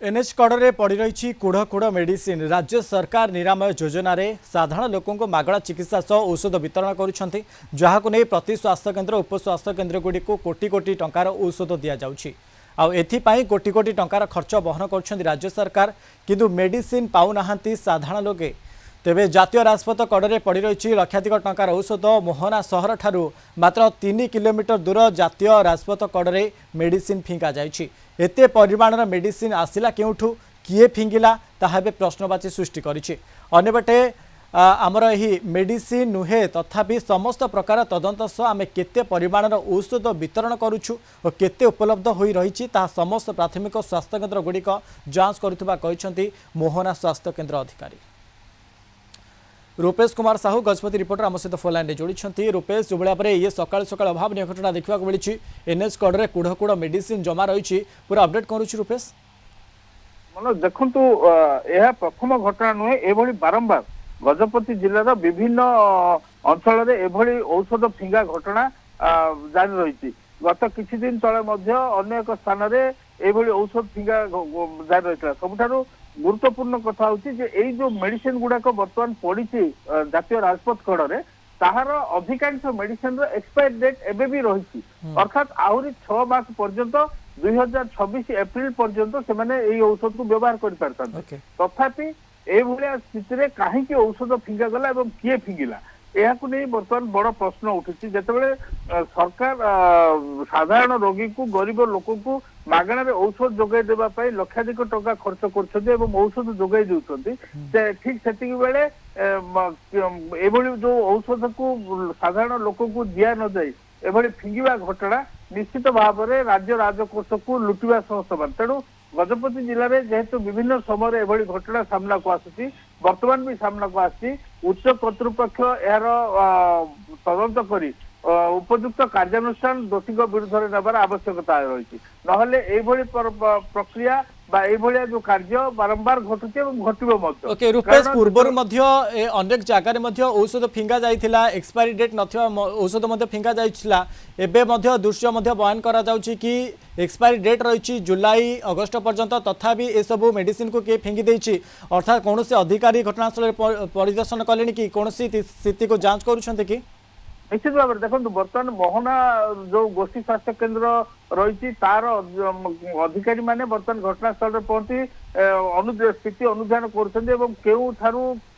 NH कड़े पड़ रही कूड़ कूड़ मेडिसिन राज्य सरकार निरामय योजन साधारण लोकों मागणा चिकित्सा सह औषध वितरण करुँच जहां नहीं प्रति स्वास्थ्य केन्द्र उपस्वास्थ्य केन्द्र गुड़ी कोटी कोटी टंकार औषध दि जाऊँगी आउपाई कोटी कोटी टंकार खर्च बहन कर राज्य सरकार किंतु मेडिसिन पाऊना साधारण लोके तेबे जातीय राजपथ कड़े पड़ रही लक्षाधिक टंकार औषध मोहना सहर ठारू मात्र 3 किलोमीटर दूर जातीय राजपथ कड़े मेडिसिन फिंगा जाइछि। एते परिमाणर मेडिसिन आसिला केउठु किए फिंगिला ताहा बे प्रश्नवाची सृष्टि करिछि। अन्यबटे आमर यही मेडिसिन नुहे तथापि समस्त प्रकार तदंत सह आमे केते परिमाणर औषध वितरण करुछु और केते उपलब्ध होई रहिछि ताहा समस्त प्राथमिक स्वास्थ्य केन्द्र गुड़िक जांच करुथबा कहिसंती मोहना स्वास्थ्य केन्द्र अधिकारी। रूपेश कुमार साहू गजपति रिपोर्टर आम सहित फोन लाइन जोड़ी। रूपेश जो भाव में ये सका सका अभावन घटना देखा मिली एनएच कड़े कूड़ कूड़ मेडिसिन जमा रही पूरा अपडेट करुच्ची रूपेश। मनोज देखु यह प्रथम घटना नुहे एभली बारंबार गजपति जिलार विभिन्न अंचल एभली औषध फिंगा घटना जारी रही। गत किछि दिन तले अन्य एक स्थान में औषध फिंगा जारी रही। सबुठारु गुरुत्वपूर्ण कथा होची जे एई जो मेडिसिन गुड़ाक बर्तमान पड़ी जातीय राजपथ कड़े ताहार अधिकांश मेडिसिन एक्सपायर डेट एबे भी रही अर्थात आहरी 6 मास पर्यंत 2026 एप्रिल पर्यंत से माने एई औषध को व्यवहार कर पारथान। तथापि ए भलिया स्थिति कहीं औषध फिंगा गला एवं किए फिंगिला यह नहीं बर्तमान बड़ प्रश्न उठी। जितेबाला सरकार साधारण रोगी को गरीब लोक को मागणार औषध जोगाई देवाई लक्षाधिक टंका खर्च कर औषध जोगाई दूसरी ठीक से बेले जो औषध को साधारण लोक को दिया न जाए एभली फिंगिवा घटना निश्चित भाव में राज्य राजकोष को लुटिवा सह समान। तेणु गजपति जिले में जेहेतु विभिन्न समय एभली घटना सामना को आसुची वर्तमान भी सामना को आसी उच्च कर्तृपक्ष यार तदंत करी उपयुक्त कार्यानुष्ठान दोषी विरुद्ध नेबार आवश्यकता रही नहले प्रक्रिया जो कार्य बारंबार घटुचे घटो। रूपेश पूर्वर अनेक जगह औषध फिंगा जाइथिला एक्सपायरी डेट नथिबा औषध फिंगा जाइथिला एबे दृश्य बयान करा जाउची कि एक्सपायरी डेट रही जुलाई अगस्ट पर्यंत तथापि ए सब मेडिसिन को किए फिंगी देछि अर्थात कौन से अधिकारी घटनास्थल परिदर्शन कले कि कौन स्थिति को जांच करुछन्ते कि निश्चित भाव में देखो बर्तमान मोहना जो गोष्ठी स्वास्थ्य केन्द्र रही तार अधिकारी माने बर्तमान घटनास्थल पहुंची स्थिति अनुधान कर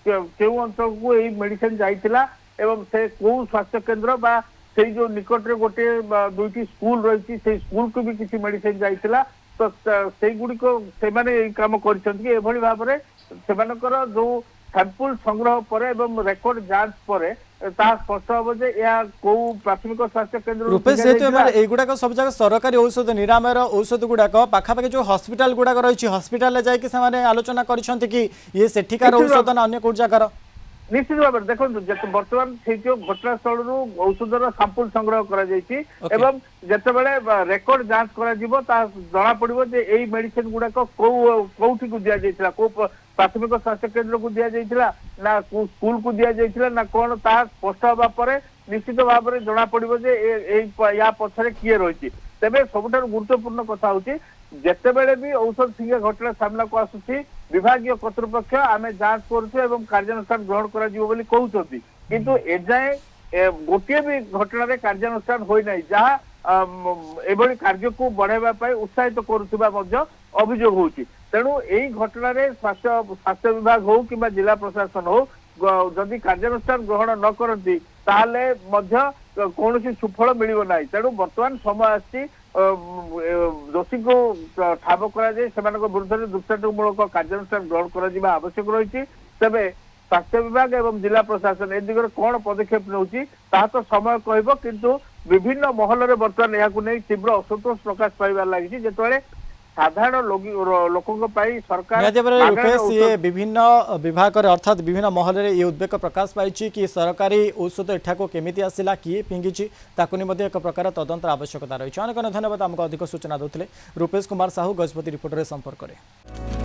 अंचल को यही मेडिसिन जाइथिला एवं से कौ स्वास्थ्य केन्द्र बा से जो निकट में गोटे दुईटी स्कूल रही स्कूल को भी किसी मेडिसिन जाइथिला तो से गुड़िक से काम कर भाव में से जो सैंपल संग्रह पर एवं रेकर्ड जांच पर स्पष्ट हम कौ प्राथमिक स्वास्थ्य केन्द्र रूपेश युवाक सब जगह सरकारी औषध निरामय औषध गुड़ाक पाखापाखि जो हस्पिटाल गुड़ाक रही हस्पिटाल जाकि आलोचना कि ये सेठिकार औषध ना अन्य कौ जगार निश्चित भाव में देखो बर्तमान से जो घटनास्थल औषधर सैंपल संग्रह कर रेकर्ड जांच जना पड़ो जे मेडिसिन गुड़ाक कौटी को दि जाता प्राथमिक स्वास्थ्य केन्द्र को दि जाता ना स्कूल को दि जाता ना कौन ता स्पष्ट हवा निश्चित भाव में जना पड़ो जे या पछरे किए रही। तेबे सबुठारु गुरुत्वपूर्ण कथा होची जेतेबेले भी औषध फिंगा घटना सामना को आसुची विभागीय कर्तृपक्ष आमे जांच करूछु एवं कार्यानुष्ठान ग्रहण करा जिवो बोली कहउछथि किंतु एजाए गोटे भी घटना रे कार्यानुष्ठान होई नै जहा एभली कार्य को बढ़ाइबा पाई उत्साहित करूथबा मध्य अभियोग होची। तेणु एई घटना रे स्वास्थ्य विभाग हो किबा जिला प्रशासन हो जदि कार्यानुष्ठान ग्रहण न करती ताहले मध्य कौन सुफल मिल ना। तेणु बर्तमान समय आसी दोषी को ठाब कर विरुद्ध दृष्टांतमूलक कार्यानुष्ठान ग्रहण कर आवश्यक रही। तेबे स्वास्थ्य विभाग एवं जिला प्रशासन ए दिगरे कौन पदक्षेप नौची ताहा तो समय कहब किंतु विभिन्न महल में बर्तमान यह तीव्र असंतोष प्रकाश पाइबार लगी जिते साधारण लोकों सरकार रूपेश ये विभिन्न विभाग अर्थात विभिन्न महल में ये उद्वेग प्रकाश पाई कि सरकारी औषध एठाको केमिति आसिला किए फिंगी एक प्रकार तदंत आवश्यकता रही। अनेक धन्यवाद आमको अधिक सूचना देते रूपेश कुमार साहू गजपति रिपोर्टर संपर्क।